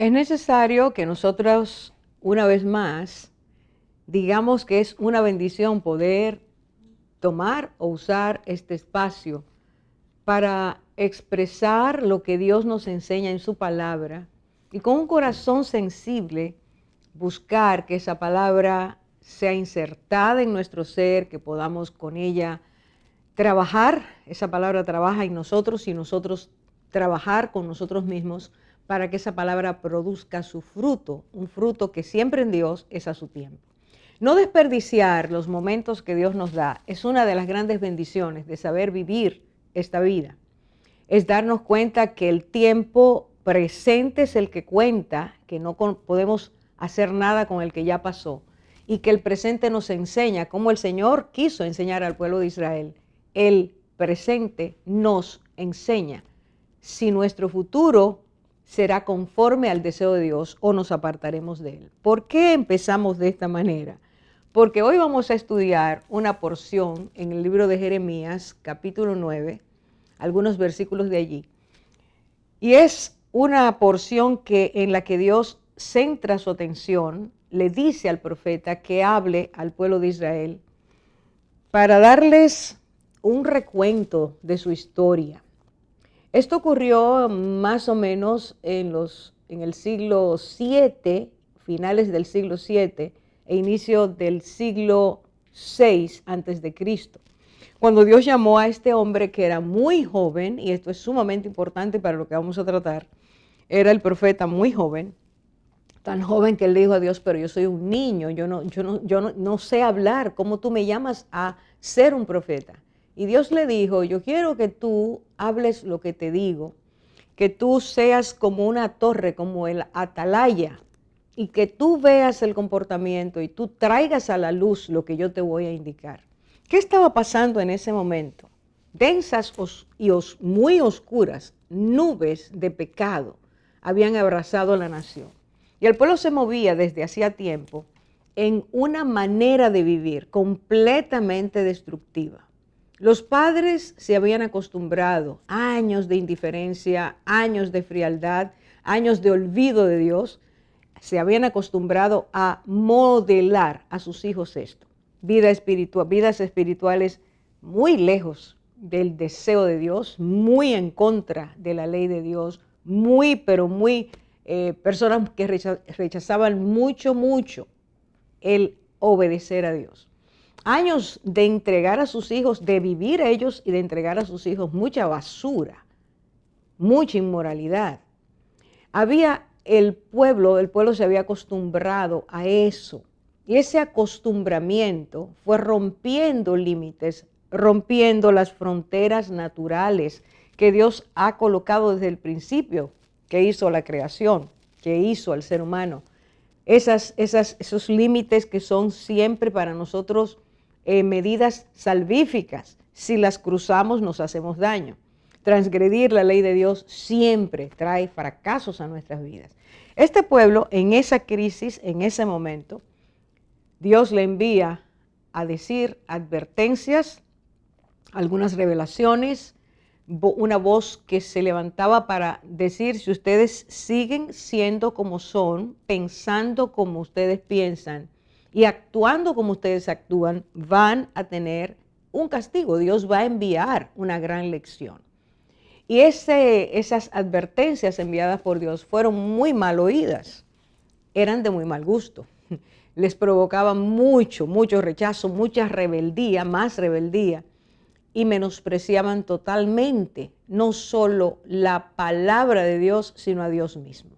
Es necesario que nosotros, una vez más, digamos que es una bendición poder tomar o usar este espacio para expresar lo que Dios nos enseña en su palabra y con un corazón sensible buscar que esa palabra sea insertada en nuestro ser, que podamos con ella trabajar, esa palabra trabaja en nosotros y nosotros trabajar con nosotros mismos para que esa palabra produzca su fruto, un fruto que siempre en Dios es a su tiempo. No desperdiciar los momentos que Dios nos da es una de las grandes bendiciones de saber vivir esta vida. Es darnos cuenta que el tiempo presente es el que cuenta, que no podemos hacer nada con el que ya pasó y que el presente nos enseña, como el Señor quiso enseñar al pueblo de Israel. El presente nos enseña si nuestro futuro será conforme al deseo de Dios o nos apartaremos de él. ¿Por qué empezamos de esta manera? Porque hoy vamos a estudiar una porción en el libro de Jeremías, capítulo 9, algunos versículos de allí. Y es una porción en la que Dios centra su atención, le dice al profeta que hable al pueblo de Israel para darles un recuento de su historia. Esto ocurrió más o menos en el siglo VII, finales del siglo VII e inicio del siglo VI antes de Cristo. Cuando Dios llamó a este hombre que era muy joven, y esto es sumamente importante para lo que vamos a tratar, era el profeta muy joven, tan joven que él dijo a Dios, pero yo soy un niño, yo no sé hablar, ¿cómo tú me llamas a ser un profeta? Y Dios le dijo, yo quiero que tú hables lo que te digo, que tú seas como una torre, como el atalaya, y que tú veas el comportamiento y tú traigas a la luz lo que yo te voy a indicar. ¿Qué estaba pasando en ese momento? Densas y muy oscuras nubes de pecado habían abrazado a la nación. Y el pueblo se movía desde hacía tiempo en una manera de vivir completamente destructiva. Los padres se habían acostumbrado a años de indiferencia, años de frialdad, años de olvido de Dios. Se habían acostumbrado a modelar a sus hijos esto. Vidas espirituales muy lejos del deseo de Dios, muy en contra de la ley de Dios, pero muy personas que rechazaban mucho el obedecer a Dios. Años de entregar a sus hijos, de vivir ellos y de entregar a sus hijos mucha basura, mucha inmoralidad. El pueblo se había acostumbrado a eso. Y ese acostumbramiento fue rompiendo límites, rompiendo las fronteras naturales que Dios ha colocado desde el principio, que hizo la creación, que hizo al ser humano. Esos límites que son siempre para nosotros medidas salvíficas. Si las cruzamos nos hacemos daño. Transgredir la ley de Dios siempre trae fracasos a nuestras vidas. Este pueblo, en esa crisis, en ese momento, Dios le envía a decir advertencias, algunas revelaciones, una voz que se levantaba para decir, si ustedes siguen siendo como son, pensando como ustedes piensan y actuando como ustedes actúan, van a tener un castigo. Dios va a enviar una gran lección. Y esas advertencias enviadas por Dios fueron muy mal oídas, eran de muy mal gusto. Les provocaban mucho rechazo, mucha rebeldía, más rebeldía, y menospreciaban totalmente no solo la palabra de Dios, sino a Dios mismo.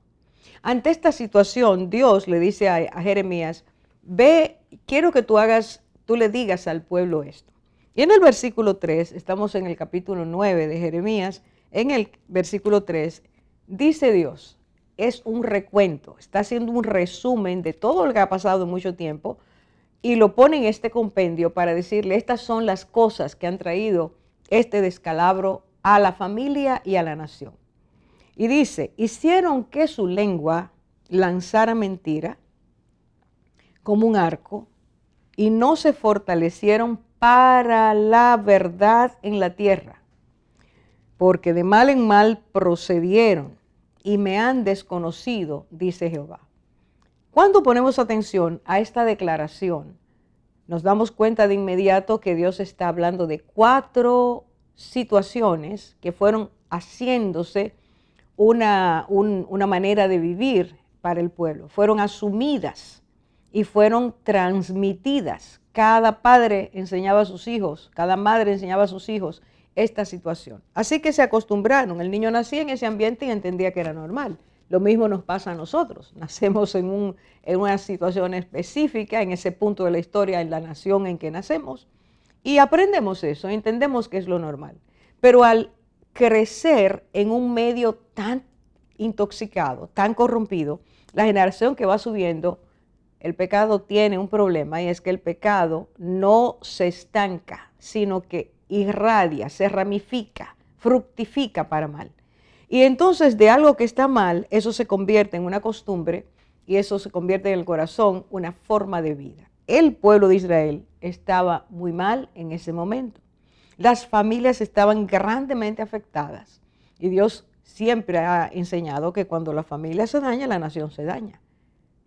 Ante esta situación, Dios le dice a Jeremías, ve, quiero que tú le digas al pueblo esto. Y en el versículo 3, estamos en el capítulo 9 de Jeremías, en el versículo 3, dice Dios, es un recuento, está haciendo un resumen de todo lo que ha pasado en mucho tiempo y lo pone en este compendio para decirle, estas son las cosas que han traído este descalabro a la familia y a la nación. Y dice, hicieron que su lengua lanzara mentira como un arco y no se fortalecieron para la verdad en la tierra, porque de mal en mal procedieron. y me han desconocido, dice Jehová. Cuando ponemos atención a esta declaración, nos damos cuenta de inmediato que Dios está hablando de 4 situaciones que fueron haciéndose una manera de vivir para el pueblo. Fueron asumidas y fueron transmitidas. Cada padre enseñaba a sus hijos, cada madre enseñaba a sus hijos esta situación. Así que se acostumbraron. El niño nacía en ese ambiente y entendía que era normal. Lo mismo nos pasa a nosotros. Nacemos en una situación específica, en ese punto de la historia, en la nación en que nacemos, y aprendemos eso, entendemos que es lo normal. Pero al crecer en un medio tan intoxicado, tan corrompido, la generación que va subiendo, el pecado tiene un problema, y es que el pecado no se estanca, sino que irradia, se ramifica, fructifica para mal. Y entonces de algo que está mal, eso se convierte en una costumbre y eso se convierte en el corazón una forma de vida. El pueblo de Israel estaba muy mal en ese momento. Las familias estaban grandemente afectadas y Dios siempre ha enseñado que cuando la familia se daña, la nación se daña.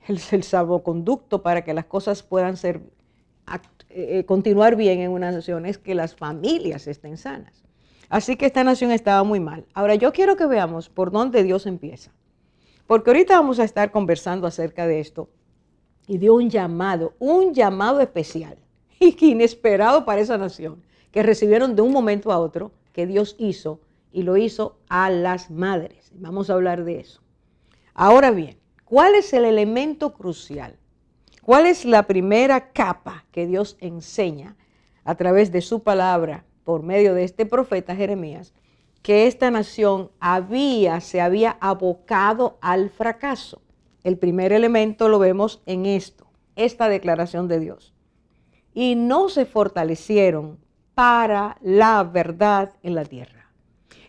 El salvoconducto para que las cosas puedan continuar bien en una nación es que las familias estén sanas. Así que esta nación estaba muy mal. Ahora yo quiero que veamos por dónde Dios empieza. Porque ahorita vamos a estar conversando acerca de esto. Y dio un llamado especial y inesperado para esa nación, que recibieron de un momento a otro, que Dios hizo, y lo hizo a las madres. Vamos a hablar de eso. Ahora bien, ¿cuál es el elemento crucial? ¿Cuál es la primera capa que Dios enseña a través de su palabra por medio de este profeta Jeremías? Que esta nación se había abocado al fracaso. El primer elemento lo vemos en esta declaración de Dios. Y no se fortalecieron para la verdad en la tierra.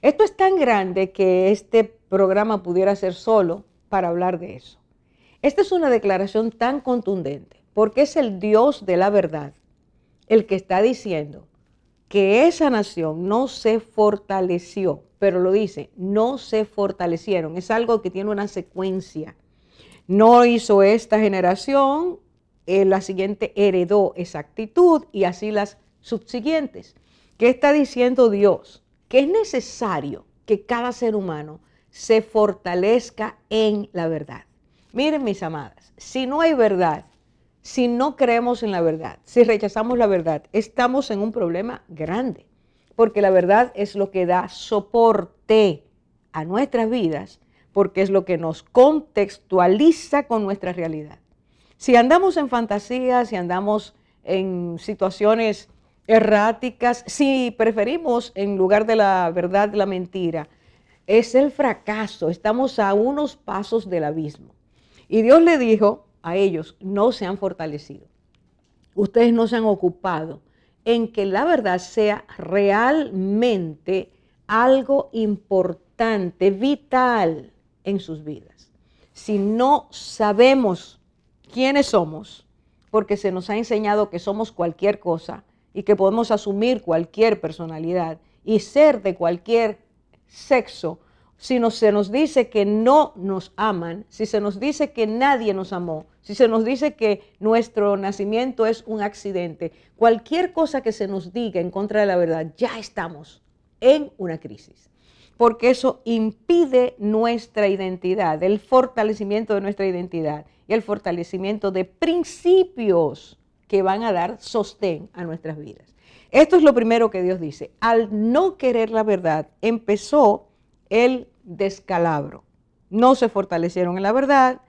Esto es tan grande que este programa pudiera ser solo para hablar de eso. Esta es una declaración tan contundente, porque es el Dios de la verdad el que está diciendo que esa nación no se fortaleció, pero lo dice, no se fortalecieron. Es algo que tiene una secuencia. No hizo esta generación, la siguiente heredó esa actitud y así las subsiguientes. ¿Qué está diciendo Dios? Que es necesario que cada ser humano se fortalezca en la verdad. Miren, mis amadas, si no hay verdad, si no creemos en la verdad, si rechazamos la verdad, estamos en un problema grande, porque la verdad es lo que da soporte a nuestras vidas, porque es lo que nos contextualiza con nuestra realidad. Si andamos en fantasías, si andamos en situaciones erráticas, si preferimos en lugar de la verdad la mentira, es el fracaso, estamos a unos pasos del abismo. Y Dios le dijo a ellos, no se han fortalecido. Ustedes no se han ocupado en que la verdad sea realmente algo importante, vital en sus vidas. Si no sabemos quiénes somos, porque se nos ha enseñado que somos cualquier cosa y que podemos asumir cualquier personalidad y ser de cualquier sexo, si se nos dice que no nos aman, si se nos dice que nadie nos amó, si se nos dice que nuestro nacimiento es un accidente, cualquier cosa que se nos diga en contra de la verdad, ya estamos en una crisis. Porque eso impide nuestra identidad, el fortalecimiento de nuestra identidad y el fortalecimiento de principios que van a dar sostén a nuestras vidas. Esto es lo primero que Dios dice. Al no querer la verdad, empezó el descalabro. No se fortalecieron en la verdad,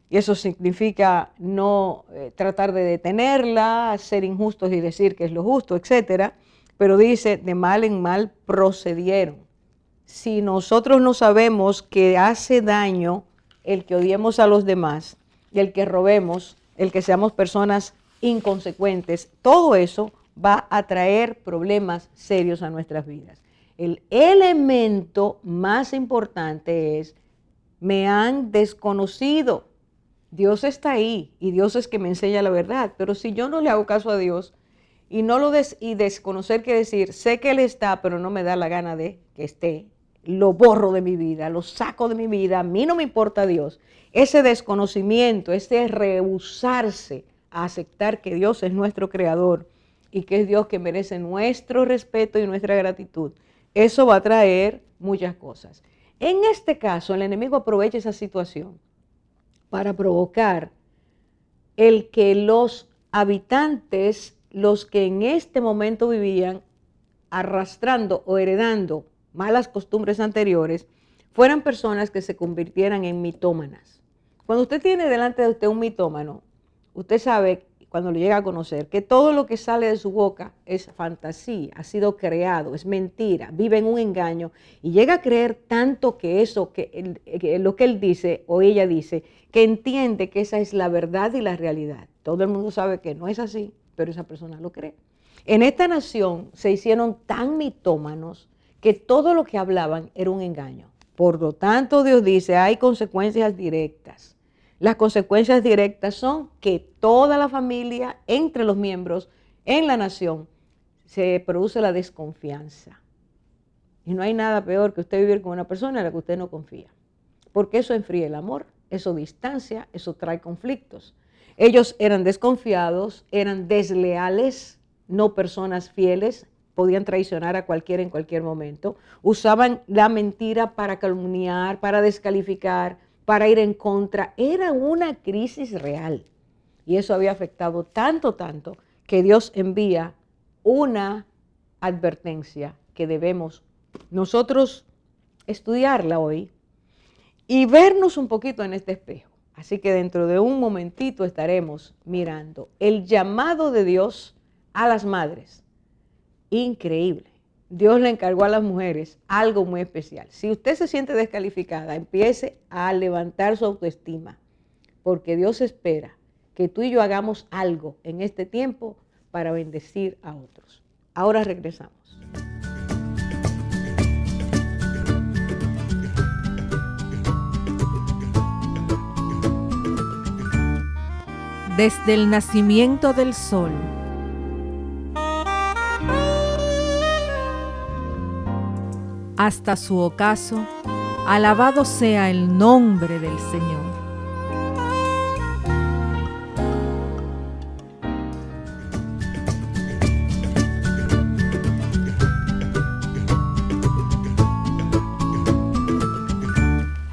y eso significa no tratar de detenerla, ser injustos y decir que es lo justo, etcétera. Pero dice, de mal en mal procedieron. Si nosotros no sabemos que hace daño el que odiemos a los demás, y el que robemos, el que seamos personas inconsecuentes, todo eso va a traer problemas serios a nuestras vidas. El elemento más importante es, me han desconocido. Dios está ahí y Dios es que me enseña la verdad, pero si yo no le hago caso a Dios y desconocer quiere decir, sé que Él está, pero no me da la gana de que esté, lo borro de mi vida, lo saco de mi vida, a mí no me importa Dios. Ese desconocimiento, ese rehusarse a aceptar que Dios es nuestro creador y que es Dios que merece nuestro respeto y nuestra gratitud, eso va a traer muchas cosas. En este caso, el enemigo aprovecha esa situación para provocar el que los habitantes, los que en este momento vivían arrastrando o heredando malas costumbres anteriores, fueran personas que se convirtieran en mitómanas. Cuando usted tiene delante de usted un mitómano, usted sabe, cuando lo llega a conocer, que todo lo que sale de su boca es fantasía, ha sido creado, es mentira, vive en un engaño y llega a creer tanto que eso, que lo que él dice o ella dice, que entiende que esa es la verdad y la realidad. Todo el mundo sabe que no es así, pero esa persona lo cree. En esta nación se hicieron tan mitómanos que todo lo que hablaban era un engaño. Por lo tanto, Dios dice, hay consecuencias directas. Las consecuencias directas son que toda la familia, entre los miembros, en la nación, se produce la desconfianza. Y no hay nada peor que usted vivir con una persona en la que usted no confía. Porque eso enfría el amor, eso distancia, eso trae conflictos. Ellos eran desconfiados, eran desleales, no personas fieles, podían traicionar a cualquiera en cualquier momento. Usaban la mentira para calumniar, para descalificar, para ir en contra. Era una crisis real. Y eso había afectado tanto, que Dios envía una advertencia que debemos nosotros estudiarla hoy y vernos un poquito en este espejo. Así que dentro de un momentito estaremos mirando el llamado de Dios a las madres. Increíble. Dios le encargó a las mujeres algo muy especial. Si usted se siente descalificada, empiece a levantar su autoestima, porque Dios espera que tú y yo hagamos algo en este tiempo para bendecir a otros. Ahora regresamos. Desde el nacimiento del sol hasta su ocaso, alabado sea el nombre del Señor.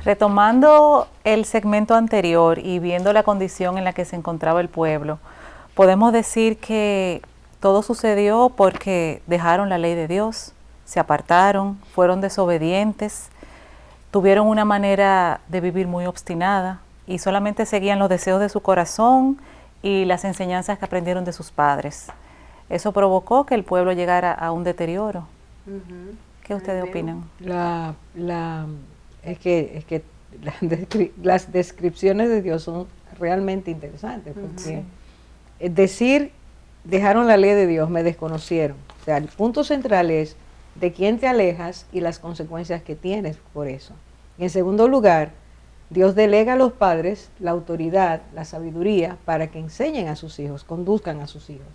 Retomando el segmento anterior y viendo la condición en la que se encontraba el pueblo, podemos decir que todo sucedió porque dejaron la ley de Dios, se apartaron, fueron desobedientes, tuvieron una manera de vivir muy obstinada y solamente seguían los deseos de su corazón y las enseñanzas que aprendieron de sus padres. Eso provocó que el pueblo llegara a un deterioro. ¿Qué ustedes opinan? Es que las descripciones de Dios son realmente interesantes, porque decir, dejaron la ley de Dios, me desconocieron. O sea, el punto central es de quién te alejas y las consecuencias que tienes por eso. Y en segundo lugar, Dios delega a los padres la autoridad, la sabiduría, para que enseñen a sus hijos, conduzcan a sus hijos.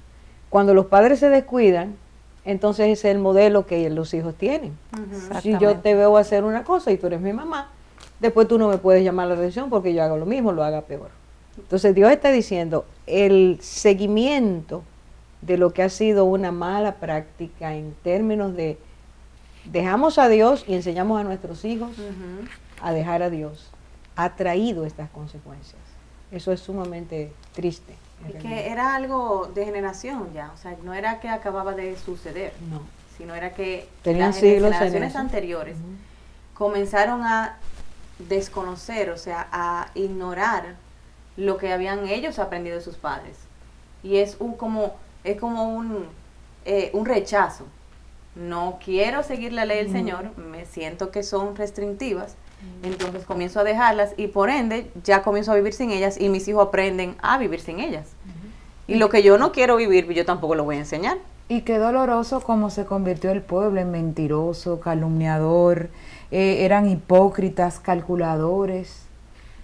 Cuando los padres se descuidan, entonces ese es el modelo que los hijos tienen. Si yo te veo hacer una cosa y tú eres mi mamá, después tú no me puedes llamar la atención porque yo hago lo mismo, lo haga peor. Entonces Dios está diciendo, el seguimiento de lo que ha sido una mala práctica en términos de dejamos a Dios y enseñamos a nuestros hijos a dejar a Dios, ha traído estas consecuencias. Eso es sumamente triste. Y que era algo de generación ya, o sea, no era que acababa de suceder, no, sino era que tenían las generaciones anteriores comenzaron a desconocer, o sea, a ignorar lo que habían ellos aprendido de sus padres. Y es como un rechazo. No quiero seguir la ley del Señor, me siento que son restrictivas, entonces comienzo a dejarlas y por ende ya comienzo a vivir sin ellas y mis hijos aprenden a vivir sin ellas. Y lo que yo no quiero vivir, yo tampoco lo voy a enseñar. Y qué doloroso cómo se convirtió el pueblo en mentiroso, calumniador, eran hipócritas, calculadores,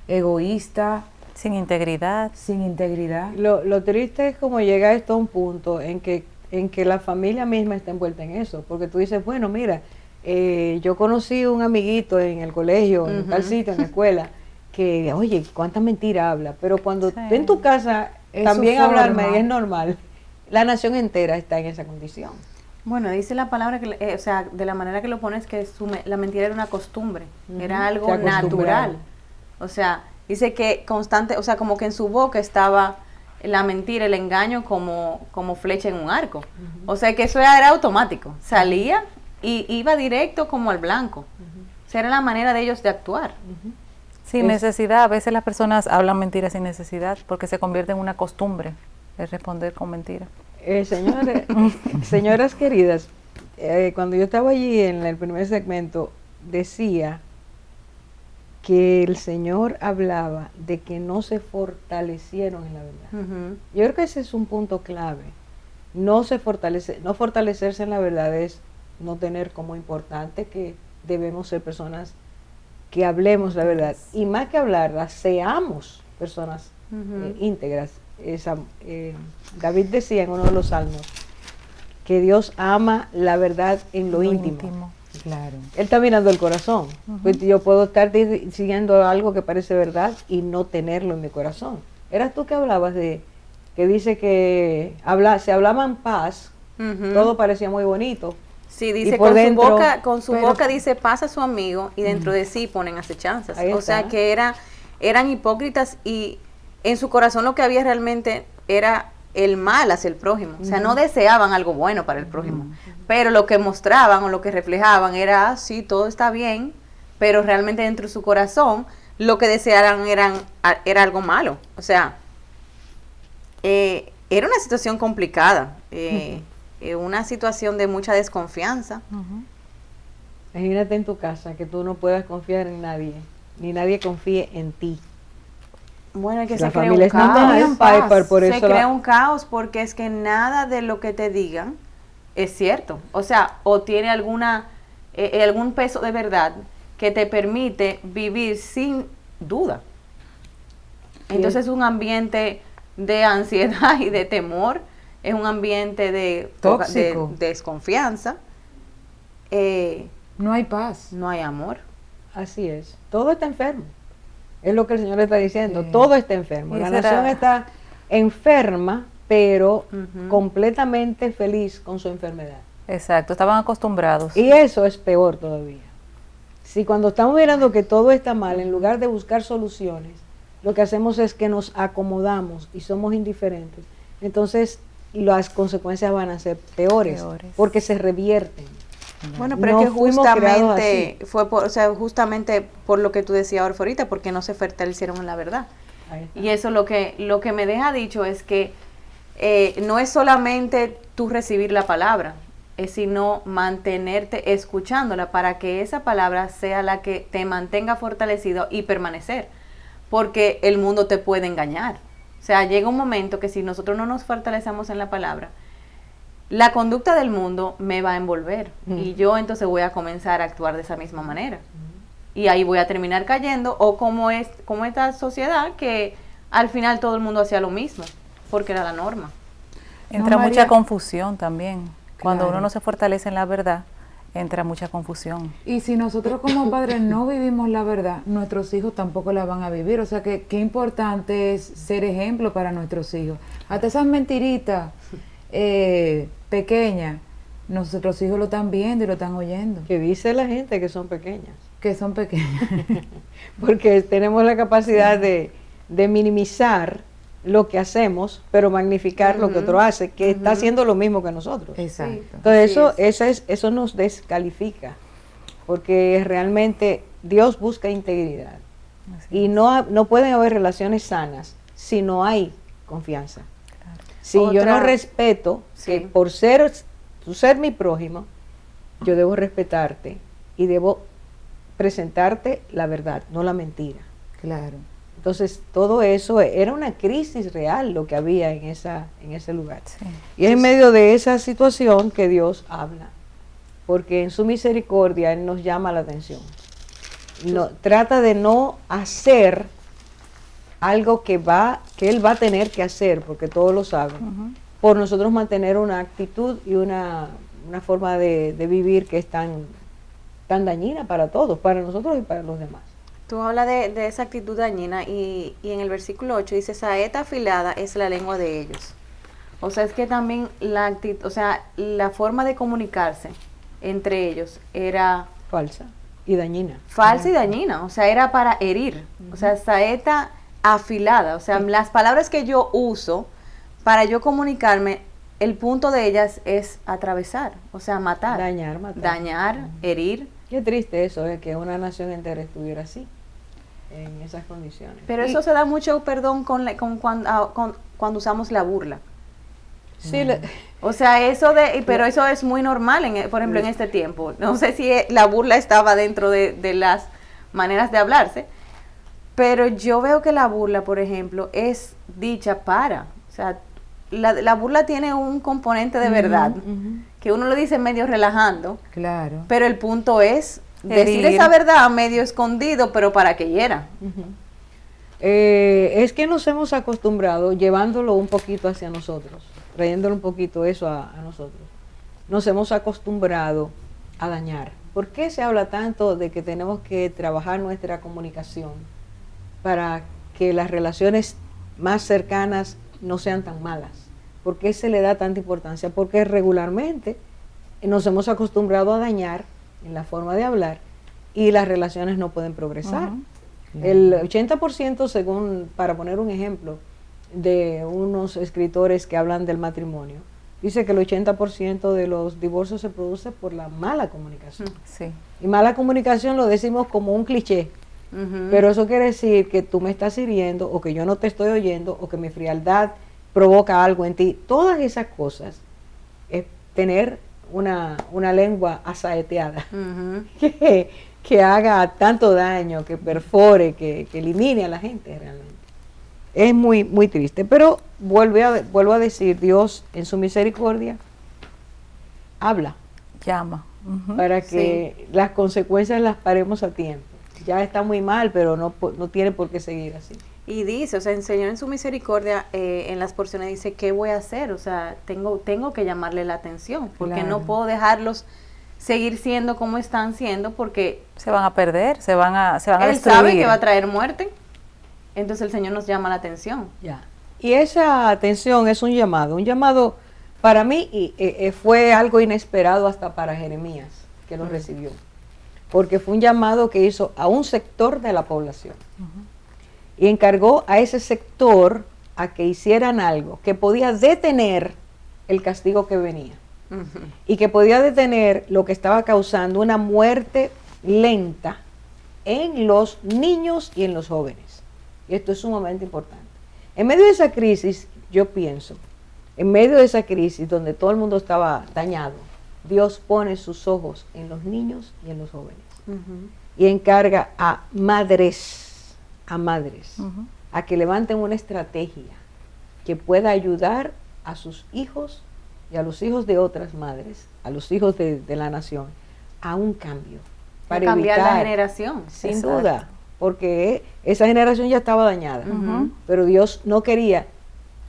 egoístas. Sin integridad. Sin integridad. Lo triste es como llega esto a un punto en que la familia misma está envuelta en eso, porque tú dices, bueno, mira, Yo conocí un amiguito en el colegio, en tal sitio, en la escuela, que, oye, cuánta mentira habla, pero cuando Sí. tú en tu casa Es también su hablarme forma. es normal, la nación entera está en esa condición. Bueno, dice la palabra que, o sea, de la manera que lo pones, que la mentira era una costumbre, Ujú, era algo se acostumbraron. natural. O sea, dice que constante, o sea, como que en su boca estaba la mentira, el engaño como flecha en un arco. O sea, que eso era automático. Salía y iba directo como al blanco. O sea, era la manera de ellos de actuar. Sin necesidad, a veces las personas hablan mentiras sin necesidad porque se convierte en una costumbre el responder con mentiras. Señoras queridas, cuando yo estaba allí en el primer segmento, decía que el Señor hablaba de que no se fortalecieron en la verdad. Ujú. Yo creo que ese es un punto clave. No fortalecerse en la verdad es no tener como importante que debemos ser personas que hablemos la verdad. Y más que hablarla, seamos personas íntegras. David decía en uno de los salmos que Dios ama la verdad en lo íntimo. Claro. Él está mirando el corazón. Pues yo puedo estar diciendo algo que parece verdad y no tenerlo en mi corazón. Eras tú que hablabas de que dice que se hablaba en paz, Ujú. todo parecía muy bonito. Sí, Y dice por con dentro, su boca, pero- boca dice pasa a su amigo y dentro de sí ponen acechanzas. Ahí O sea está. que eran hipócritas y en su corazón lo que había realmente era el mal hacia el prójimo. O sea, no deseaban algo bueno para el prójimo. Pero lo que mostraban o lo que reflejaban era, sí, todo está bien, pero realmente dentro de su corazón lo que desearan era algo malo. O sea, era una situación complicada. Una situación de mucha desconfianza. Imagínate en tu casa que tú no puedas confiar en nadie, ni nadie confíe en ti. Bueno, es que La se crea familia un es normal, caos. Piper, por Se eso crea un caos porque es que nada de lo que te digan es cierto. O sea, o tiene algún peso de verdad que te permite vivir sin duda. Entonces es un ambiente de ansiedad y de temor, es un ambiente de Tóxico. de desconfianza, No hay paz. no hay amor. Así es, todo está enfermo. Es lo que el Señor le está diciendo, Sí. todo está enfermo. Y La será- nación está enferma, pero Ujú. completamente feliz con su enfermedad. Exacto, estaban acostumbrados. Y eso es peor todavía. Si cuando estamos mirando que todo está mal, en lugar de buscar soluciones, lo que hacemos es que nos acomodamos y somos indiferentes, entonces las consecuencias van a ser peores, Peores. porque se revierten. Bueno, pero No es que fuimos creados justamente fue por, o sea, justamente por lo que tú decías ahorita, porque no se fortalecieron en la verdad. Ahí está. Y eso lo que me deja dicho es que no es solamente tú recibir la palabra, es sino mantenerte escuchándola para que esa palabra sea la que te mantenga fortalecido y permanecer, porque el mundo te puede engañar. O sea, llega un momento que si nosotros no nos fortalecemos en la palabra, la conducta del mundo me va a envolver y yo entonces voy a comenzar a actuar de esa misma manera. Y ahí voy a terminar cayendo o como esta sociedad que al final todo el mundo hacía lo mismo, porque era la norma. Entra No, mucha María. confusión también. Cuando Claro. uno no se fortalece en la verdad, entra mucha confusión. Y si nosotros como padres no vivimos la verdad, nuestros hijos tampoco la van a vivir. O sea que qué importante es ser ejemplo para nuestros hijos. Hasta esas mentiritas pequeñas, nuestros hijos lo están viendo y lo están oyendo, Que dice la gente que son pequeñas, que son pequeñas. porque tenemos la capacidad de minimizar lo que hacemos, pero magnificar lo que otro hace, que está haciendo lo mismo que nosotros. Exacto. Entonces Así eso nos descalifica, porque realmente Dios busca integridad. Y no pueden haber relaciones sanas si no hay confianza. Si yo no Otra- respeto, que Sí. por tú ser mi prójimo, yo debo respetarte y debo presentarte la verdad, no la mentira. Claro. Entonces, todo eso era una crisis real lo que había en ese lugar. Sí. Y es en medio de esa situación que Dios habla, porque en su misericordia Él nos llama la atención. Trata de no hacer algo que Él va a tener que hacer, porque todos lo saben, por nosotros mantener una actitud y una forma de vivir que es tan tan dañina para todos, para nosotros y para los demás. Tú hablas de esa actitud dañina y en el versículo 8 dice, saeta afilada es la lengua de ellos. O sea, es que también la actitud, o sea, la forma de comunicarse entre ellos era Falsa y dañina. falsa y dañina, o sea, era para herir. O sea, saeta afilada, o sea, las palabras que yo uso para yo comunicarme, el punto de ellas es atravesar, o sea, matar. Dañar, matar. Dañar, herir. Qué triste eso, que una nación entera estuviera así, en esas condiciones. Pero Y- eso se da mucho, perdón, cuando usamos la burla. sí, O sea, pero eso es muy normal, por ejemplo, en este tiempo. No sé si la burla estaba dentro de las maneras de hablarse, pero yo veo que la burla, por ejemplo, es dicha para. O sea, la burla tiene un componente de verdad, que uno lo dice medio relajando, Claro. pero el punto es decir Herir. esa verdad medio escondido, pero para que hiera. Es que nos hemos acostumbrado, llevándolo un poquito hacia nosotros, trayéndolo un poquito eso a nosotros, nos hemos acostumbrado a dañar. ¿Por qué se habla tanto de que tenemos que trabajar nuestra comunicación para que las relaciones más cercanas no sean tan malas? ¿Por qué se le da tanta importancia? Porque regularmente nos hemos acostumbrado a dañar en la forma de hablar y las relaciones no pueden progresar. El 80%, según, para poner un ejemplo, de unos escritores que hablan del matrimonio, dice que el 80% de los divorcios se produce por la mala comunicación. Sí. Y mala comunicación lo decimos como un cliché, pero eso quiere decir que tú me estás hiriendo, o que yo no te estoy oyendo, o que mi frialdad provoca algo en ti. Todas esas cosas es tener una lengua asaeteada, que haga tanto daño, que perfore, que elimine a la gente realmente. Es muy, muy triste, pero vuelvo a decir, Dios en su misericordia habla Llama. Ujú. para que las consecuencias las paremos a tiempo. Ya está muy mal, pero no tiene por qué seguir así. Y dice, o sea, el Señor en su misericordia, en las porciones dice, ¿qué voy a hacer? O sea, tengo que llamarle la atención, porque Claro. no puedo dejarlos seguir siendo como están siendo, porque Se van a perder, se van a Él destruir. sabe que va a traer muerte. Entonces el Señor nos llama la atención. Ya. Y esa atención es un llamado para mí y fue algo inesperado hasta para Jeremías, que lo recibió, porque fue un llamado que hizo a un sector de la población y encargó a ese sector a que hicieran algo que podía detener el castigo que venía y que podía detener lo que estaba causando una muerte lenta en los niños y en los jóvenes. Y esto es sumamente importante. En medio de esa crisis, yo pienso, en medio de esa crisis donde todo el mundo estaba dañado, Dios pone sus ojos en los niños y en los jóvenes. Y encarga a madres, a que levanten una estrategia que pueda ayudar a sus hijos y a los hijos de otras madres, a los hijos de la nación, a un cambio. Para cambiar la generación. Sin Exacto. duda, porque esa generación ya estaba dañada, pero Dios no quería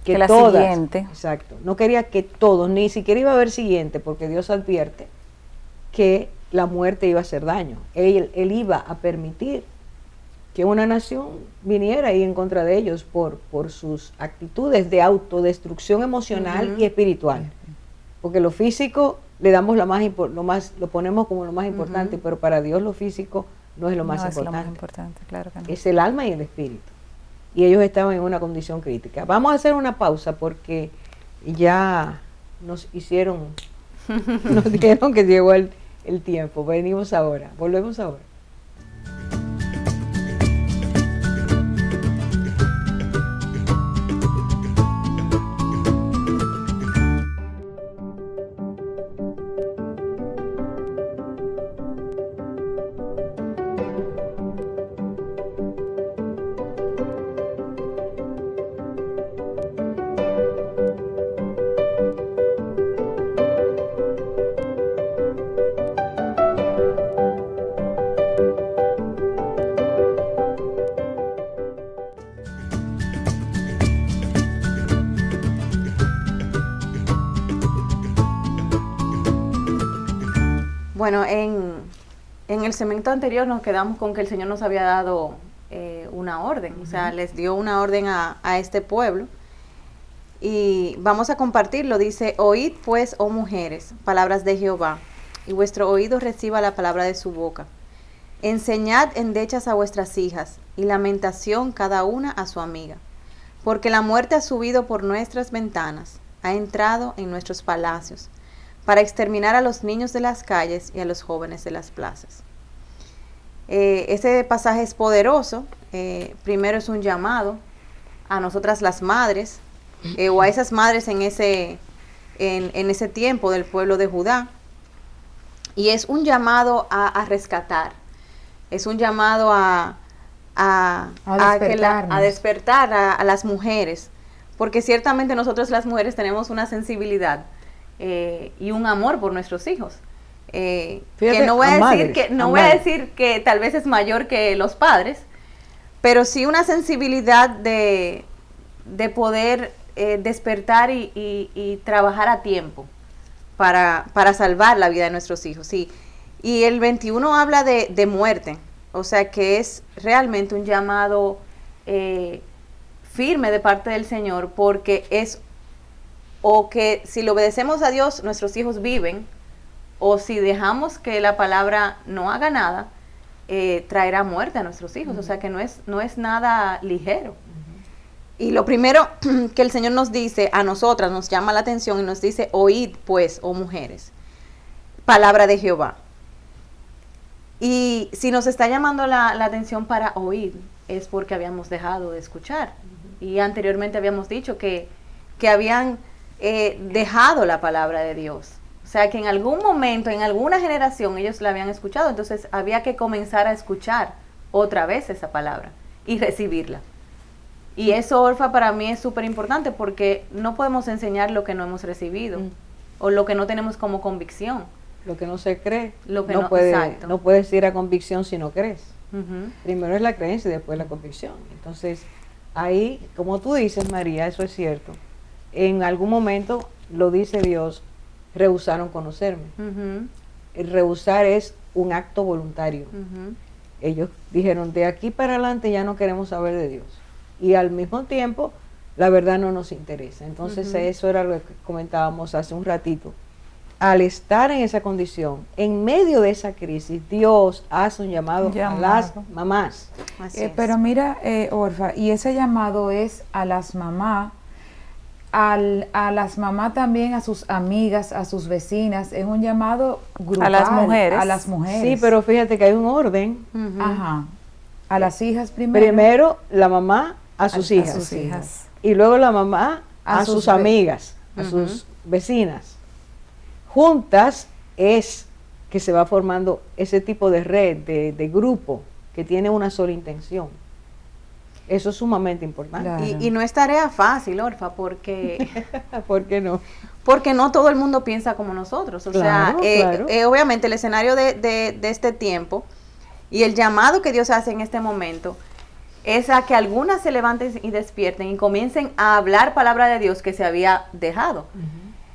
que la todas, siguiente. exacto, no quería que todos, ni siquiera iba a haber siguiente, porque Dios advierte que la muerte iba a hacer daño. Él iba a permitir que una nación viniera ahí en contra de ellos por sus actitudes de autodestrucción emocional y espiritual. Porque lo físico le damos lo ponemos como lo más importante, pero para Dios lo físico no es lo más No es importante. lo más importante, claro que no. Es el alma y el espíritu. Y ellos estaban en una condición crítica. Vamos a hacer una pausa porque ya nos dijeron que llegó el tiempo. Venimos ahora, volvemos ahora. Bueno, en en el segmento anterior nos quedamos con que el Señor nos había dado una orden, o sea, les dio una orden a este pueblo. Y vamos a compartirlo, dice, oíd pues, oh mujeres, palabras de Jehová, y vuestro oído reciba la palabra de su boca. Enseñad endechas a vuestras hijas, y lamentación cada una a su amiga. Porque la muerte ha subido por nuestras ventanas, ha entrado en nuestros palacios, para exterminar a los niños de las calles y a los jóvenes de las plazas. Ese pasaje es poderoso. Primero es un llamado a nosotras las madres, o a esas madres en ese tiempo del pueblo de Judá, y es un llamado a rescatar, es un llamado a despertar a las mujeres, porque ciertamente nosotros las mujeres tenemos una sensibilidad y un amor por nuestros hijos, Fíjate, que no voy a madres. decir que tal vez es mayor que los padres, pero sí una sensibilidad de poder despertar y trabajar a tiempo para salvar la vida de nuestros hijos. Sí. Y el 21 habla de muerte, o sea que es realmente un llamado firme de parte del Señor, porque es o que si le obedecemos a Dios nuestros hijos viven, o si dejamos que la palabra no haga nada, traerá muerte a nuestros hijos. O sea que no es nada ligero. Y lo primero que el Señor nos dice a nosotras, nos llama la atención y nos dice, oíd pues, oh mujeres, palabra de Jehová. Y si nos está llamando la atención para oír, es porque habíamos dejado de escuchar. Y anteriormente habíamos dicho que habían dejado la palabra de Dios. O sea que en algún momento, en alguna generación, ellos la habían escuchado. Entonces había que comenzar a escuchar otra vez esa palabra y recibirla. Y eso, Orfa, para mí es súper importante, porque no podemos enseñar lo que no hemos recibido o lo que no tenemos como convicción. Lo que no se cree, Lo que no exacto. puedes ir a convicción si no crees. Ujú. Primero es la creencia y después la convicción. Entonces, ahí, como tú dices, María, eso es cierto. En algún momento, lo dice Dios, rehusaron conocerme. Ujú. El rehusar es un acto voluntario. Ujú. Ellos dijeron, de aquí para adelante ya no queremos saber de Dios. Y al mismo tiempo, la verdad no nos interesa. Entonces, Ujú. eso era lo que comentábamos hace un ratito. Al estar en esa condición, en medio de esa crisis, Dios hace un llamado a las mamás. Así es. Pero mira, Orfa, y ese llamado es a las mamás, a las mamás también, a sus amigas, a sus vecinas, es un llamado grupal. A las mujeres. A las mujeres. Sí, pero fíjate que hay un orden. Ujú. Ajá. A las hijas primero. Primero la mamá a sus hijas. sus hijas. Y luego la mamá a sus ve- amigas, a sus vecinas. Juntas es que se va formando ese tipo de red, de grupo, que tiene una sola intención. Eso es sumamente importante. Claro. Y no es tarea fácil, Orfa, porque ¿Por qué no? porque no todo el mundo piensa como nosotros. O Claro, sea, claro. Obviamente el escenario de este tiempo y el llamado que Dios hace en este momento es a que algunas se levanten y despierten y comiencen a hablar palabra de Dios que se había dejado.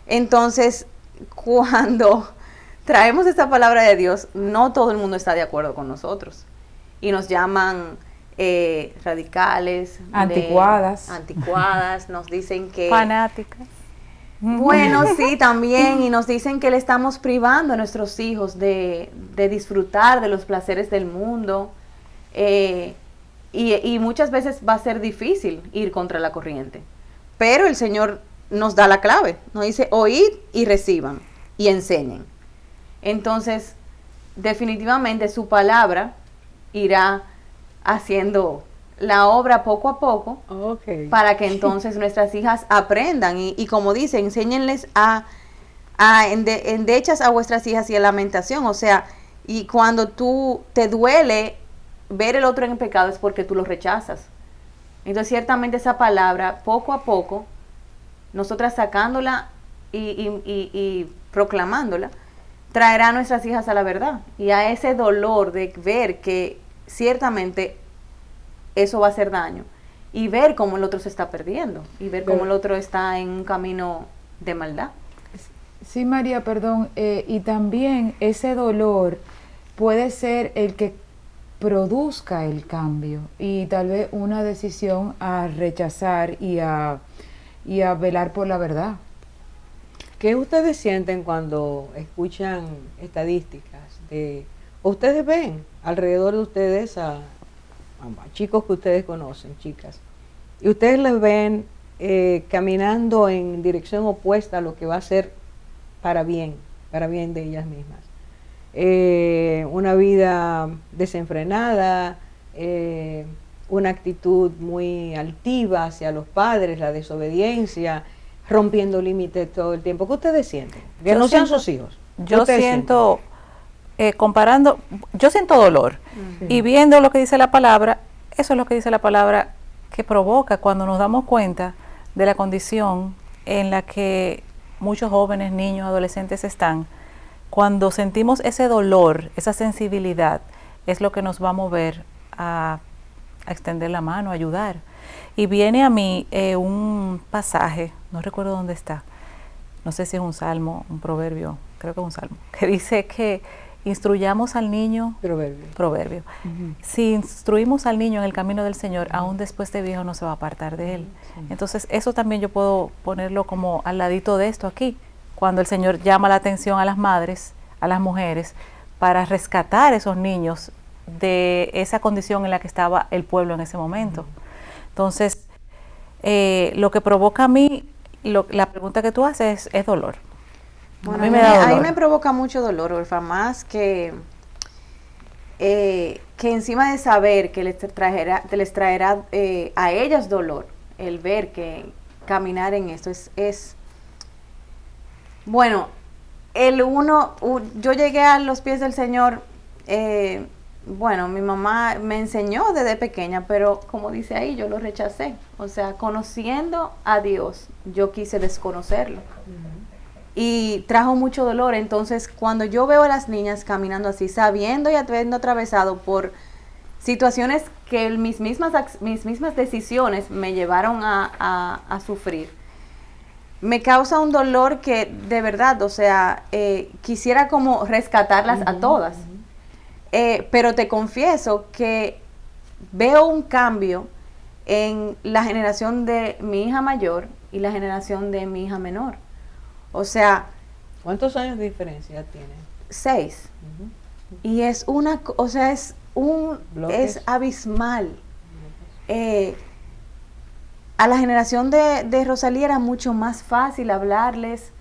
Entonces, cuando traemos esta palabra de Dios, no todo el mundo está de acuerdo con nosotros. Y nos llaman radicales, Anticuadas. nos dicen que... Fanáticas. Bueno, sí, también, y nos dicen que le estamos privando a nuestros hijos de disfrutar de los placeres del mundo, y muchas veces va a ser difícil ir contra la corriente, pero el Señor nos da la clave, nos dice, oíd y reciban, y enseñen. Entonces, definitivamente su palabra irá haciendo la obra poco a poco, Okay. para que entonces nuestras hijas aprendan y como dice, enséñenles endechas a vuestras hijas y a lamentación. O sea, y cuando tú te duele ver el otro en pecado es porque tú lo rechazas. Entonces ciertamente esa palabra, poco a poco, nosotras sacándola y proclamándola, traerá a nuestras hijas a la verdad y a ese dolor de ver que ciertamente eso va a hacer daño, y ver cómo el otro se está perdiendo, y ver cómo el otro está en un camino de maldad. Sí, María, perdón, y también ese dolor puede ser el que produzca el cambio y tal vez una decisión a rechazar y a velar por la verdad. ¿Qué ustedes sienten cuando escuchan estadísticas o ustedes ven alrededor de ustedes a chicos que ustedes conocen, chicas, y ustedes les ven caminando en dirección opuesta a lo que va a ser para bien de ellas mismas? Una vida desenfrenada, una actitud muy altiva hacia los padres, la desobediencia, rompiendo límites todo el tiempo. ¿Qué ustedes sienten? Que no sean sus hijos. Yo siento, comparando, yo siento dolor. Y viendo lo que dice la palabra, eso es lo que dice la palabra que provoca cuando nos damos cuenta de la condición en la que muchos jóvenes, niños, adolescentes están. Cuando sentimos ese dolor, esa sensibilidad, es lo que nos va a mover a extender la mano, a ayudar. Y viene a mí un pasaje, no recuerdo dónde está, no sé si es un salmo, un proverbio, creo que es un salmo, que dice que instruyamos al niño, proverbio. Si instruimos al niño en el camino del Señor, aún después de viejo no se va a apartar de él. Entonces eso también yo puedo ponerlo como al ladito de esto aquí, cuando el Señor llama la atención a las madres, a las mujeres, para rescatar a esos niños de esa condición en la que estaba el pueblo en ese momento. Entonces, lo que provoca a mí, la pregunta que tú haces es dolor. Bueno, a mí me da dolor. A mí me provoca mucho dolor, Orfa, más que encima de saber que les traerá a ellas dolor, el ver que caminar en esto es bueno, yo llegué a los pies del Señor, bueno, mi mamá me enseñó desde pequeña, pero como dice ahí, yo lo rechacé. O sea, conociendo a Dios, yo quise desconocerlo. Y trajo mucho dolor. Entonces, cuando yo veo a las niñas caminando así, sabiendo y habiendo atravesado por situaciones que mis mismas decisiones me llevaron a sufrir, me causa un dolor que de verdad, o sea, quisiera como rescatarlas a todas. Pero te confieso que veo un cambio en la generación de mi hija mayor y la generación de mi hija menor. O sea, ¿cuántos años de diferencia tienen? 6. Y es es abismal. A la generación de Rosalía era mucho más fácil hablarles,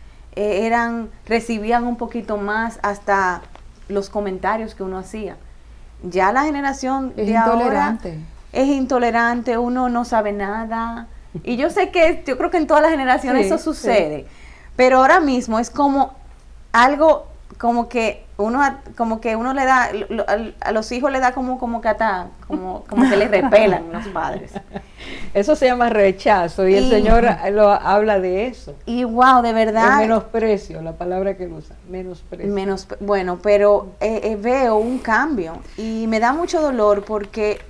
recibían un poquito más hasta los comentarios que uno hacía. Ya la generación de ahora es intolerante, uno no sabe nada. Y yo creo que en todas las generaciones eso sucede. Pero ahora mismo es como algo como que uno le da a los hijos le da como que les repelan los padres. Eso se llama rechazo y el Señor habla de eso. Y wow, de verdad. El menosprecio, la palabra que él usa, menosprecio. Bueno, pero veo un cambio y me da mucho dolor porque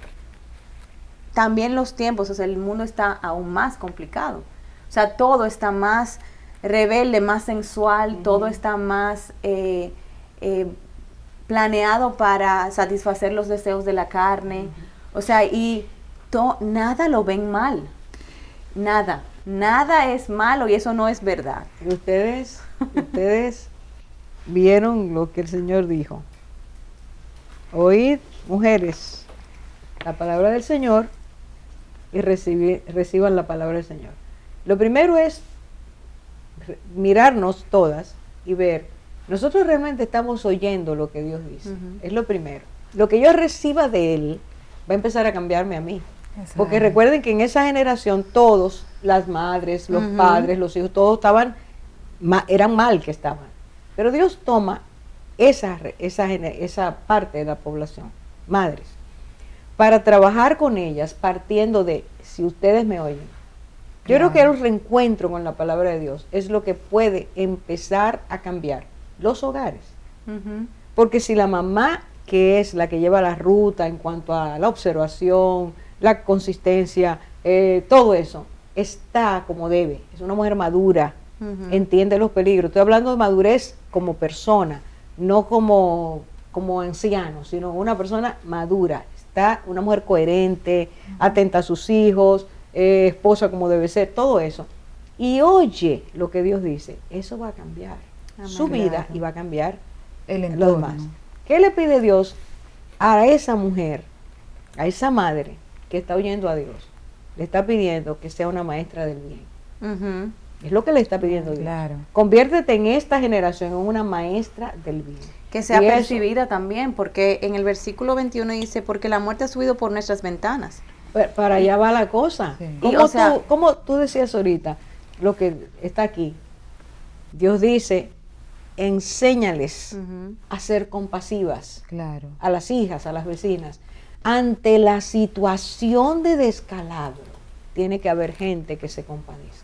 también los tiempos, o sea, el mundo está aún más complicado. O sea, todo está más rebelde, más sensual, todo está más planeado para satisfacer los deseos de la carne. O sea, y nada lo ven mal. Nada es malo y eso no es verdad. Ustedes vieron lo que el Señor dijo. Oíd, mujeres, la palabra del Señor y reciban la palabra del Señor. Lo primero es mirarnos todas y ver, nosotros realmente estamos oyendo lo que Dios dice. Es lo primero. Lo que yo reciba de Él va a empezar a cambiarme a mí. Exacto. Porque recuerden que en esa generación todos, las madres, los padres, los hijos, todos eran mal que estaban. Pero Dios toma esa parte de la población, madres, para trabajar con ellas partiendo de, si ustedes me oyen. Yo creo que el reencuentro con la palabra de Dios es lo que puede empezar a cambiar los hogares. Porque si la mamá, que es la que lleva la ruta en cuanto a la observación, la consistencia, todo eso, está como debe, es una mujer madura, entiende los peligros. Estoy hablando de madurez como persona, no como como anciano, sino una persona madura, está una mujer coherente, atenta a sus hijos, esposa como debe ser, todo eso. Y oye lo que Dios dice, eso va a cambiar su vida Claro. y va a cambiar El los entorno. demás. ¿Qué le pide Dios a esa mujer, a esa madre que está oyendo a Dios? Le está pidiendo que sea una maestra del bien. Ujú. Es lo que le está pidiendo Dios. Claro. Conviértete en esta generación en una maestra del bien. Que sea Y eso- percibida también, porque en el versículo 21 dice, porque la muerte ha subido por nuestras ventanas. Para allá va la cosa. Sí. Como, Y, o sea- como tú decías ahorita, lo que está aquí, Dios dice, enséñales Ujú. a ser compasivas Claro. a las hijas, a las vecinas. Ante la situación de descalabro, tiene que haber gente que se compadezca.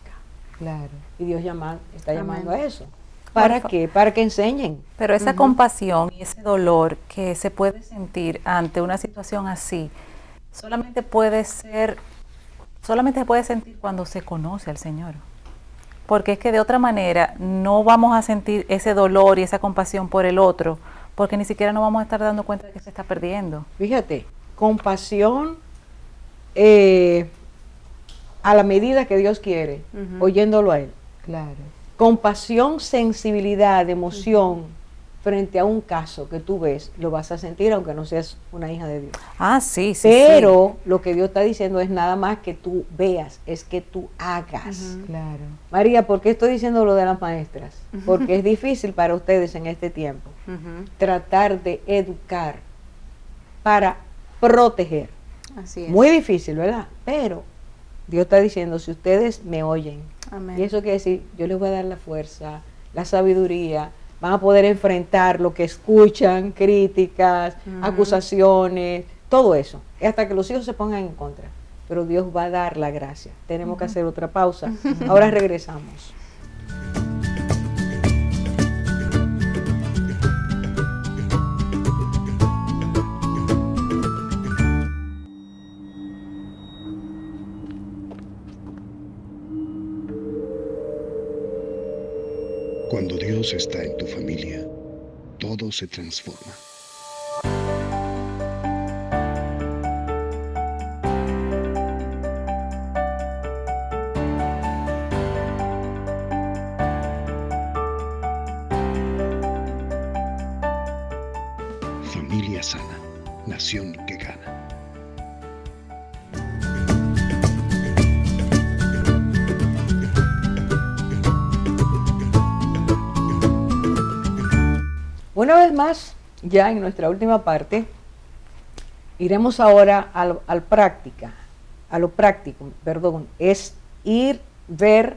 Claro. Y Dios está Amén. llamando a eso. ¿Para qué? Para que enseñen. Pero esa compasión y ese dolor que se puede sentir ante una situación así, solamente se puede sentir cuando se conoce al Señor. Porque es que de otra manera no vamos a sentir ese dolor y esa compasión por el otro, porque ni siquiera nos vamos a estar dando cuenta de que se está perdiendo. Fíjate, compasión a la medida que Dios quiere, Ujú. oyéndolo a Él. Claro. Compasión, sensibilidad, emoción frente a un caso que tú ves, lo vas a sentir aunque no seas una hija de Dios. Ah, sí, sí. Pero lo que Dios está diciendo es nada más que tú veas, es que tú hagas. Claro. María, ¿por qué estoy diciendo lo de las maestras? Porque es difícil para ustedes en este tiempo Ujú. tratar de educar para proteger. Así es. Muy difícil, ¿verdad? Pero Dios está diciendo, si ustedes me oyen, Amén. y eso quiere decir, yo les voy a dar la fuerza, la sabiduría, van a poder enfrentar lo que escuchan, críticas, acusaciones, todo eso, hasta que los hijos se pongan en contra. Pero Dios va a dar la gracia. Tenemos que hacer otra pausa. Ahora regresamos. Cuando Dios está en tu familia, todo se transforma. Familia sana, nación que gana. Una vez más, ya en nuestra última parte, iremos ahora a lo práctico, perdón, es ir, ver,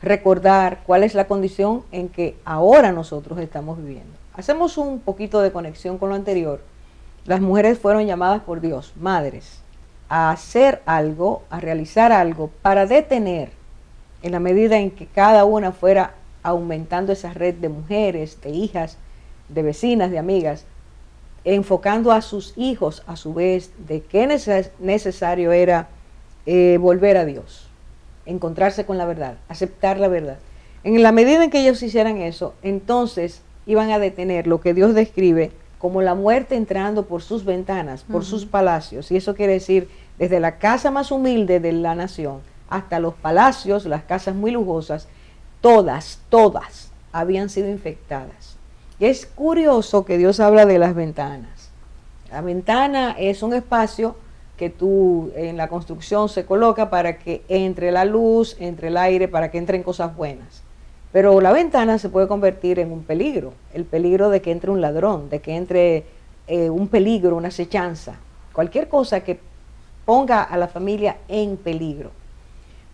recordar cuál es la condición en que ahora nosotros estamos viviendo. Hacemos un poquito de conexión con lo anterior. Las mujeres fueron llamadas por Dios, madres, a hacer algo, a realizar algo para detener, en la medida en que cada una fuera aumentando esa red de mujeres, de hijas, de vecinas, de amigas, enfocando a sus hijos a su vez de qué necesario era volver a Dios, encontrarse con la verdad, aceptar la verdad. En la medida en que ellos hicieran eso, entonces iban a detener lo que Dios describe como la muerte entrando por sus ventanas, por sus palacios, y eso quiere decir desde la casa más humilde de la nación hasta los palacios, las casas muy lujosas, todas habían sido infectadas. Y es curioso que Dios habla de las ventanas. La ventana es un espacio que tú en la construcción se coloca para que entre la luz, entre el aire, para que entren cosas buenas. Pero la ventana se puede convertir en un peligro, el peligro de que entre un ladrón, de que entre un peligro, una acechanza, cualquier cosa que ponga a la familia en peligro.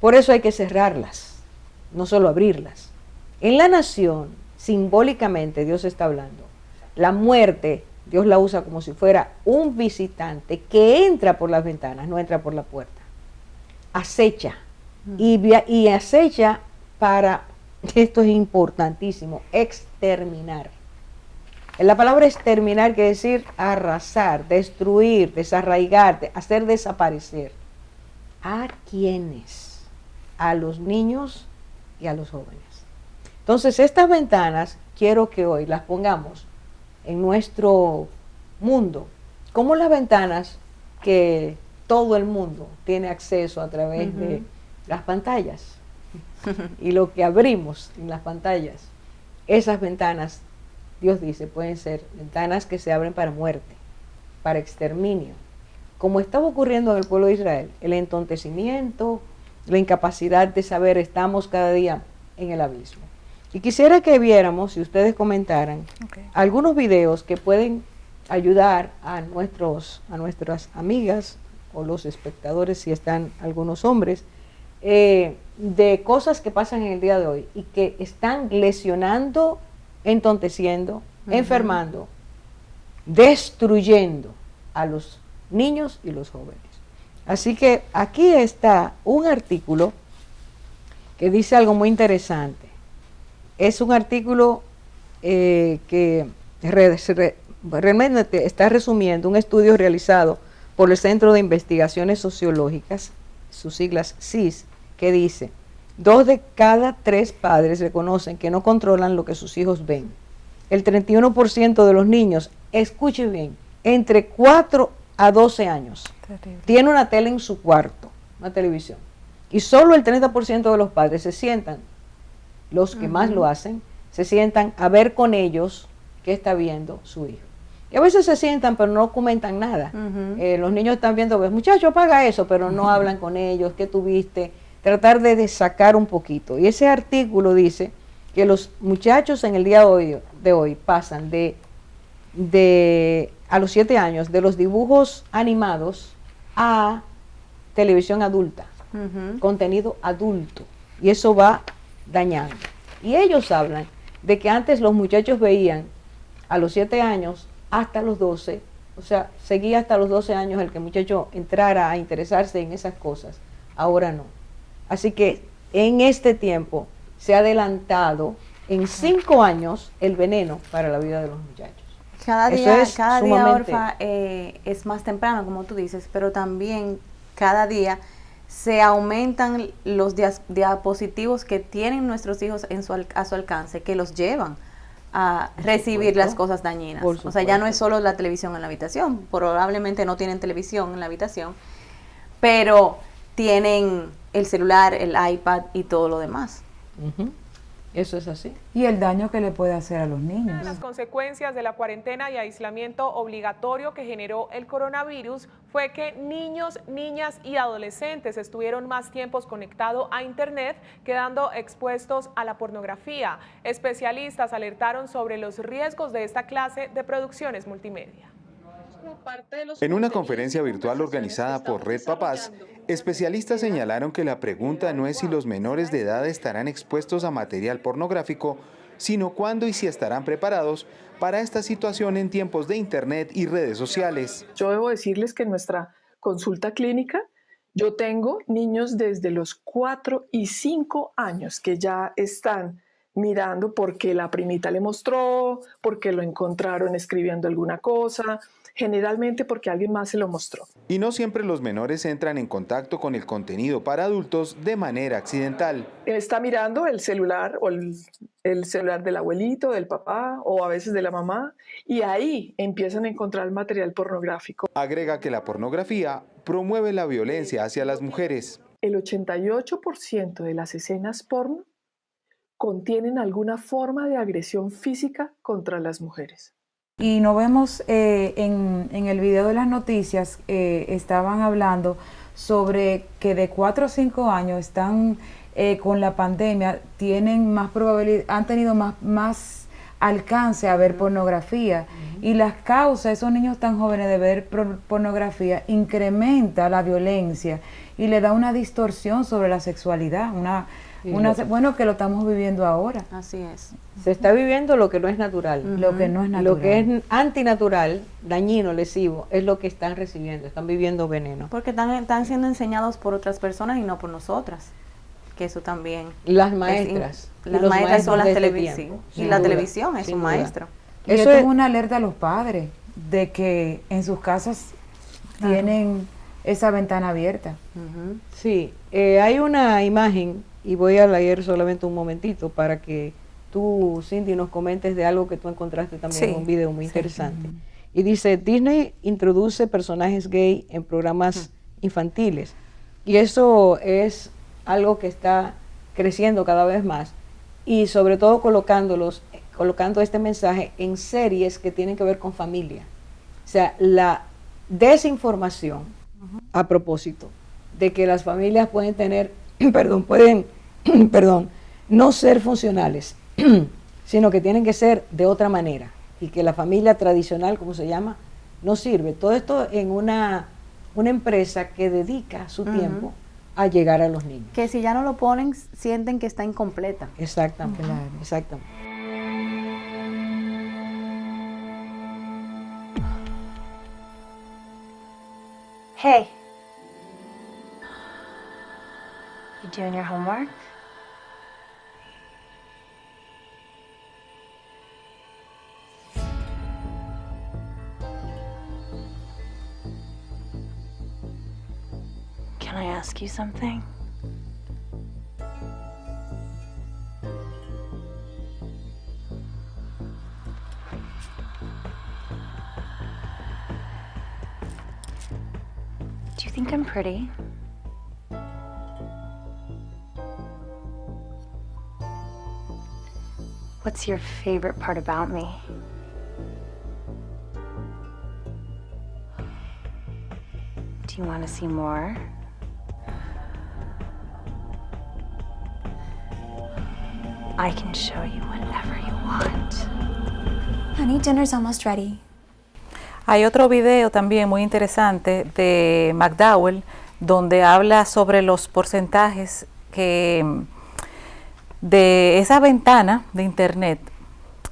Por eso hay que cerrarlas, no solo abrirlas. En la nación, simbólicamente Dios está hablando. La muerte, Dios la usa como si fuera un visitante que entra por las ventanas, no entra por la puerta. Acecha. Y acecha para, esto es importantísimo, exterminar. La palabra exterminar quiere decir arrasar, destruir, desarraigar, hacer desaparecer. ¿A quiénes? A los niños y a los jóvenes. Entonces, estas ventanas quiero que hoy las pongamos en nuestro mundo, como las ventanas que todo el mundo tiene acceso a través de las pantallas y lo que abrimos en las pantallas, esas ventanas, Dios dice, pueden ser ventanas que se abren para muerte, para exterminio, como estaba ocurriendo en el pueblo de Israel, el entontecimiento, la incapacidad de saber, estamos cada día en el abismo. Y quisiera que viéramos, si ustedes comentaran, algunos videos que pueden ayudar a nuestras amigas o los espectadores, si están algunos hombres, de cosas que pasan en el día de hoy y que están lesionando, entonteciendo, enfermando, destruyendo a los niños y los jóvenes. Así que aquí está un artículo que dice algo muy interesante. Es un artículo que realmente está resumiendo un estudio realizado por el Centro de Investigaciones Sociológicas, sus siglas CIS, que dice: 2 de cada 3 padres reconocen que no controlan lo que sus hijos ven. El 31% de los niños, escuche bien, entre 4 a 12 años, tiene una tele en su cuarto, una televisión. Y solo el 30% de los padres se sientan, los que más lo hacen, se sientan a ver con ellos qué está viendo su hijo. Y a veces se sientan pero no comentan nada. Los niños están viendo, muchacho, apaga eso, pero no hablan con ellos, qué tuviste, tratar de sacar un poquito. Y ese artículo dice que los muchachos en el día de hoy pasan a los 7 años de los dibujos animados a televisión adulta, contenido adulto, y eso va dañando. Y ellos hablan de que antes los muchachos veían a los 7 años hasta los 12, o sea, seguía hasta los 12 años el que el muchacho entrara a interesarse en esas cosas, ahora no. Así que en este tiempo se ha adelantado en 5 años el veneno para la vida de los muchachos. Cada día, Orfa, es más temprano, como tú dices, pero también cada día se aumentan los diapositivos que tienen nuestros hijos a su alcance, que los llevan a recibir las cosas dañinas. O sea, ya no es solo la televisión en la habitación, probablemente no tienen televisión en la habitación, pero tienen el celular, el iPad y todo lo demás. Eso es así. Y el daño que le puede hacer a los niños. Las consecuencias de la cuarentena y aislamiento obligatorio que generó el coronavirus fue que niños, niñas y adolescentes estuvieron más tiempos conectados a Internet, quedando expuestos a la pornografía. Especialistas alertaron sobre los riesgos de esta clase de producciones multimedia. En una conferencia virtual organizada por Red Papás, especialistas señalaron que la pregunta no es si los menores de edad estarán expuestos a material pornográfico, sino cuándo y si estarán preparados para esta situación en tiempos de Internet y redes sociales. Yo debo decirles que en nuestra consulta clínica yo tengo niños desde los 4 y 5 años que ya están mirando porque la primita le mostró, porque lo encontraron escribiendo alguna cosa, generalmente porque alguien más se lo mostró. Y no siempre los menores entran en contacto con el contenido para adultos de manera accidental. Está mirando el celular o el celular del abuelito, del papá o a veces de la mamá, y ahí empiezan a encontrar material pornográfico. Agrega que la pornografía promueve la violencia hacia las mujeres. El 88% de las escenas porno contienen alguna forma de agresión física contra las mujeres. Y no vemos en el video de las noticias, estaban hablando sobre que de 4 o 5 años están con la pandemia, tienen más probabilidad, han tenido más alcance a ver pornografía. Y las causas, esos niños tan jóvenes de ver pornografía, incrementa la violencia y le da una distorsión sobre la sexualidad, bueno, que lo estamos viviendo ahora. Así es. Se está viviendo lo que no es natural. Lo que no es natural. Lo que es antinatural, dañino, lesivo, es lo que están recibiendo, están viviendo veneno. Porque están siendo enseñados por otras personas y no por nosotras. Que eso también. Las maestras. Las maestras son las televisiones. Y la duda, televisión es un maestro. Y esto es una alerta a los padres de que en sus casas tienen esa ventana abierta. Sí, hay una imagen, y voy a leer solamente un momentito para que tú, Cindy, nos comentes de algo que tú encontraste también Sí, en un video muy sí. interesante. Y dice, Disney introduce personajes gay en programas infantiles. Y eso es algo que está creciendo cada vez más. Y sobre todo colocando este mensaje en series que tienen que ver con familia. O sea, la desinformación a propósito de que las familias pueden tener, pueden no ser funcionales, sino que tienen que ser de otra manera, y que la familia tradicional, como se llama, no sirve. Todo esto en una empresa que dedica su tiempo a llegar a los niños. Que si ya no lo ponen, sienten que está incompleta. Exactamente, exactamente. Hey. You doing your homework? Can I ask you something? Do you think I'm pretty? What's your favorite part about me? Do you want to see more? I can show you whatever you want. Honey, dinner's almost ready. Hay otro video también muy interesante de McDowell, donde habla sobre los porcentajes de esa ventana de internet,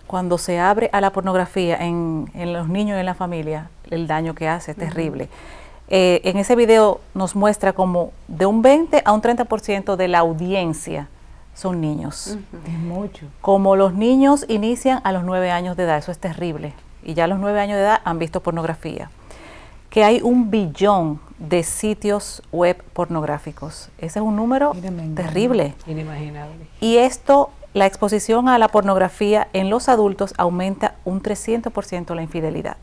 cuando se abre a la pornografía en los niños y en la familia, el daño que hace es terrible. En ese video nos muestra como de un 20 a un 30% de la audiencia son niños. Es mucho. Como los niños inician a los 9 años de edad, eso es terrible. Y ya a los 9 años de edad han visto pornografía. Que hay 1 billón de sitios web pornográficos. Ese es un número terrible. Inimaginable. Y esto, la exposición a la pornografía en los adultos aumenta un 300% la infidelidad.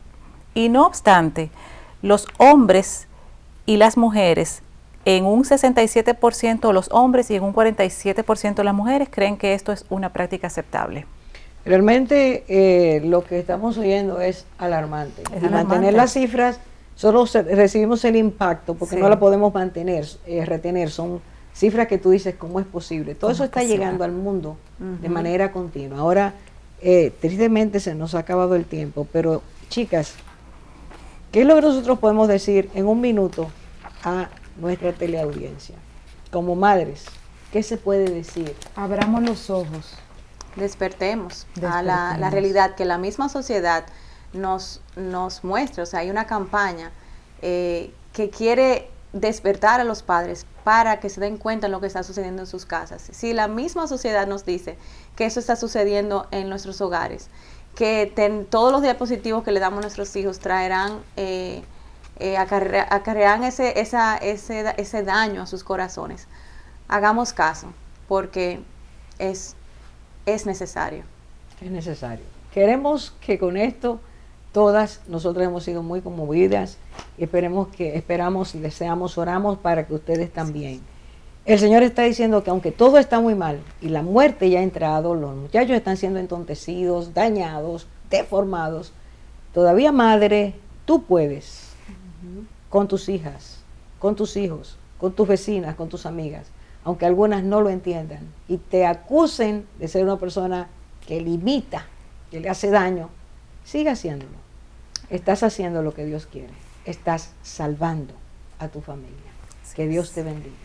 Y no obstante, los hombres y las mujeres, en un 67% los hombres y en un 47% las mujeres creen que esto es una práctica aceptable. Realmente lo que estamos oyendo es alarmante. Y mantener las cifras, solo recibimos el impacto porque no la podemos mantener, retener. Son cifras que tú dices, ¿cómo es posible? Todo eso está llegando al mundo de manera continua. Ahora, tristemente se nos ha acabado el tiempo, pero chicas, ¿qué es lo que nosotros podemos decir en un minuto a nuestra teleaudiencia? Como madres, ¿qué se puede decir? Abramos los ojos. Despertemos a la realidad que la misma sociedad nos muestra. O sea, hay una campaña que quiere despertar a los padres para que se den cuenta de lo que está sucediendo en sus casas. Si la misma sociedad nos dice que eso está sucediendo en nuestros hogares, que todos los diapositivos que le damos a nuestros hijos traerán, acarrearán ese daño a sus corazones, hagamos caso, porque es necesario. Es necesario. Queremos que con esto todas nosotras hemos sido muy conmovidas y esperamos, deseamos, oramos para que ustedes también. El Señor está diciendo que aunque todo está muy mal y la muerte ya ha entrado, los muchachos están siendo entontecidos, dañados, deformados, todavía madre, tú puedes con tus hijas, con tus hijos, con tus vecinas, con tus amigas, aunque algunas no lo entiendan y te acusen de ser una persona que limita, que le hace daño, sigue haciéndolo. Estás haciendo lo que Dios quiere. Estás salvando a tu familia. Que Dios te bendiga.